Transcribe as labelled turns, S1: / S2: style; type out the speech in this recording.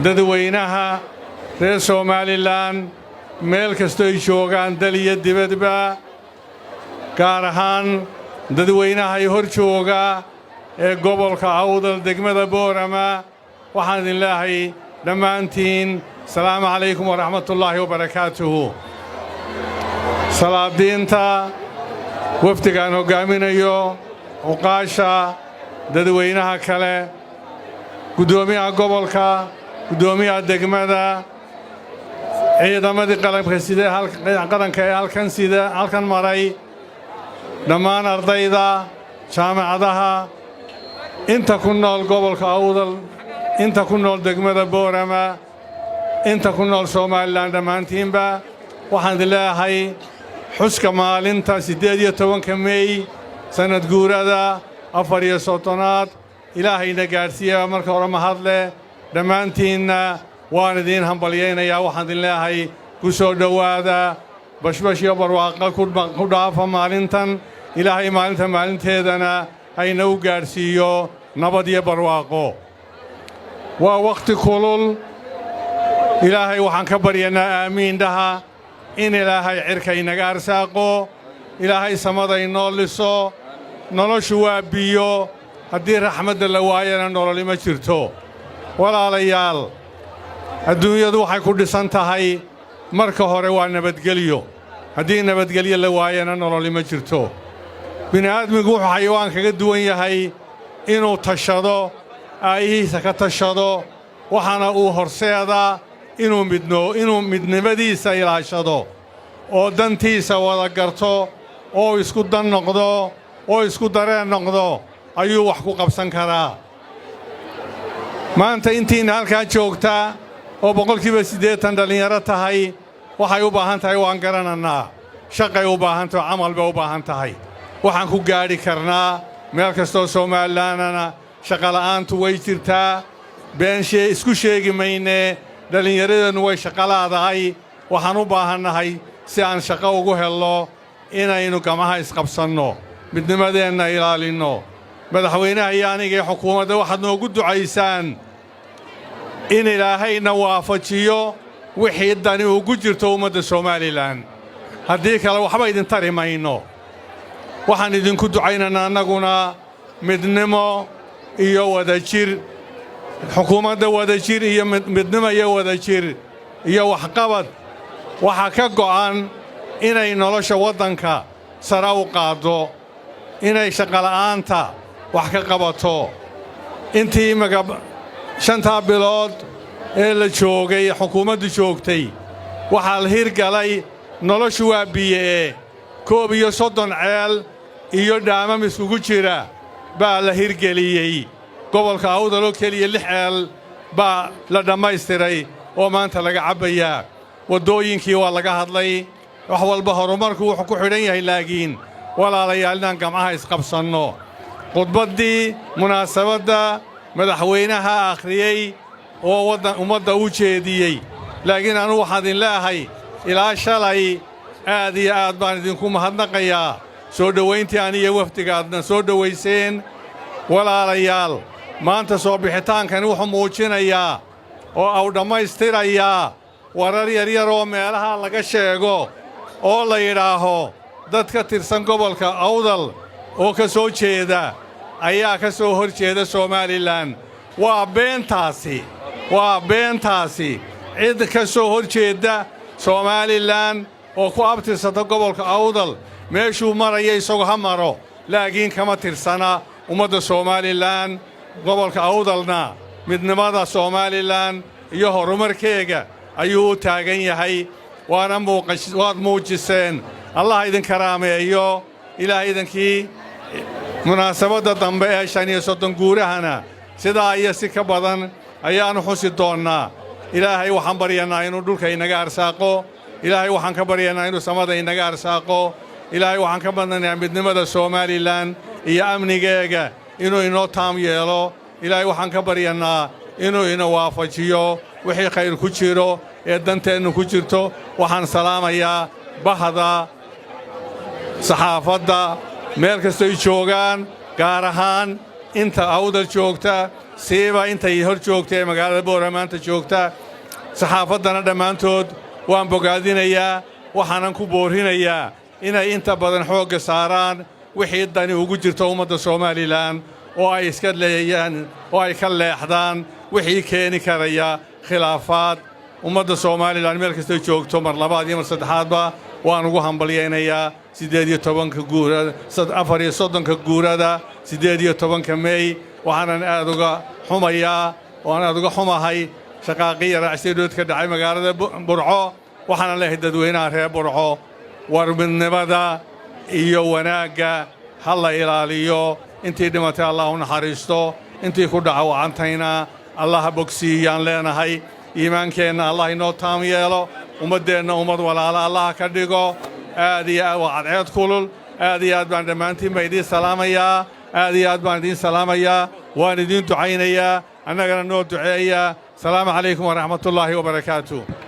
S1: dadweynaha reer Somaliland meel kasta ay joogaan dal iyo dibadba gaar ahaan dadweynaha ay hor jooga ee gobolka Awdal degmada Boorama waxaan idin leeyahay dhammaantiin salaamu calaykum wa rahmatullaahi wa barakaatuhu salaadiinta wafdigaan hogaaminayo uqaasha dadweynaha kale gudoomiyaha gobolka gudoomiyaha degmada ciidamadii qalabka sida qaranka ee halkan maray dhammaan ardayda jaamacadaha inta ku nool gobolka Awdal inta ku nool degmada Boorama inta ku nool Somaliland dhammaantiinba waxaan leeyahay xuska maalinta 18 May sanad guurada 34aad ilaahayna gaarsiiya marka hore mahadle dhammaantiinna waan idin hambalyeynaya waxaan leeyahay ku soo dhawaada bashbash iyo barwaaqo ku dhaafa maalintan ilaahay maalinteedana hayna u gaarsiiyo nabad iyo barwaaqo waa waqti kulul ilaahay waxaan ka baryanaa aamiin dhaha in ilaahay cirka inaga arsaaqo ilaahay samada inoo liso noloshu waa biyo haddii raxmadda la waayana nolol ma jirto walaalayaal adduunyadu waxay ku dhisan tahay marka hore waa nabadgelyo haddii nabadgelyo la waayana nolol ma jirto bini'aadmigu wuxuu xayawaan kaga duwan yahay inuu tashado aayihiisa ka tashado waxaana uu horseedaa inuu midnimadiisa ilaashado oo dantiisa wada garto oo isku dan noqdo oo isku dareen noqdo ayuu wax ku qabsan karaa maanta intiina halkaa joogta oo 80% dhalinyaro tahay waxay u baahan tahay waan garananaa shaqay u baahan tahay camal bay u baahan tahay waxaan ku gaari karnaa meel kastoo Somalilandana shaqo la'aantu way jirtaa isku sheegi mayne dhalinyaradanu way shaqo laadahay waxaan u baahannahay si aan shaqo ugu helno inaynu gamaha isqabsanno midnimadeenna ilaalinno madaxweynaha iyo aniga ee xukuumadda waxaad noogu ducaysaan in ilaahayna waafajiyo wixii dani ugu jirto ummadda Somaliland haddii kale waxba idin tari mayno waxaan idinku ducaynaynaa annaguna midnimo iyo wadajir xukuumadda wadajir iyo midnimo iyo wadajir iyo waxqabad waxa ka go'an inay nolosha waddanka sare u qaado inay shaqo la'aanta wax ka qabato intii shanta bilood ee la joogay xukuumaddu joogtay waxaa la hirgalay noloshu waa biye 31 ceel iyo dhaamam isugu jira baa la hirgeliyey gobolka Awdal oo kaliya 6 ceel baa la dhamaystiray oo maanta laga cabayaa wadooyinkii waa laga hadlay wax walba horumarku wuxuu ku xidhan yahay laakiin walaalayaal inaan gamaha isqabsanno khudbaddii munaasabadda madaxweynaha akhriyey oo ummadda u jeediyey laakiin anu waxaan idin leeyahay ilaa shalay aad iyo aad baan idinku mahadnaqayaa soo dhowayntii aniga wafdigaadna soo dhowayseen walaalayaal maanta soo bixitaankani wuxuu muujinayaa oo dhammaystirayaa warar yaryar oo meelaha laga sheego oo la yidhaaho dad ka tirsan gobolka Awdal oo ka soo jeeda ayaa ka soo hor jeeda Somaliland waa beentaasi cid ka soo hor jeeda Somaliland oo ku abtirsata gobolka Awdal meeshuu maraya isagoo ha maro laakiin kama tirsana ummadda Somaliland gobolka Awdalna midnimada Somaliland iyo horumarkeega ayuu taagan yahay waad muujiseen allah idin karaameeyo ilaahay idinkii munaasabadda dambe ee 35 guurahana sidaa iyo si ka badan ayaanu xusi doonnaa ilaahay waxaan baryanaa inuu dhulka inaga arsaaqo ilaahay waxaan ka baryanaa inuu samada inaga arsaaqo ilaahay waxaan ka badnaynaa midnimada Somaliland iyo amnigeega inuu inoo taam yeelo ilaahay waxaan ka baryanaa inuu ina waafajiyo wixii khayr ku jiro ee danteennu ku jirto waxaan salaamayaa bahda saxaafadda meel kastoo ay joogaan gaar ahaan inta awdal joogta siiba intay hor joogtay magaalada booramaanta joogta saxaafaddana dhammaantood waan bogaadinayaa waxaanan ku boorinayaa inay inta badan xoogga saaraan wixii dani ugu jirto ummadda Soomaaliland oo ay iska leeyaan oo ay ka leexdaan wixii keeni karaya khilaafaad ummadda Soomaaliland meel kasta joogto mar labaad iyo mar saddexaadba waan ugu hambalyaynayaa 18 guurada 34 guurada 18 May waxaanan aad uga xumahay shaqaaqii raacsidoodka dhacay magaalada Burco waxaanan leeyahay dadweynaha reer Burco war midnimada iyo wanaagga halla ilaaliyo intii dhimatay Allah u naxariisto intii ku dhaawacantayna Allah bogsiiyaan leenahay iimaankeenna Allah inoo taam yeelo ummadeenna ummad walaala Allah ka dhigo aad iyo cadceed kulul aad iyo aad baan dhammaantiin idin salaamayaa aad iyo aad baan idin salaamayaa waan idin ducaynayaa annagana noo duceeyaa salaamu calaykum waraxmatullaahi wabarakaatuh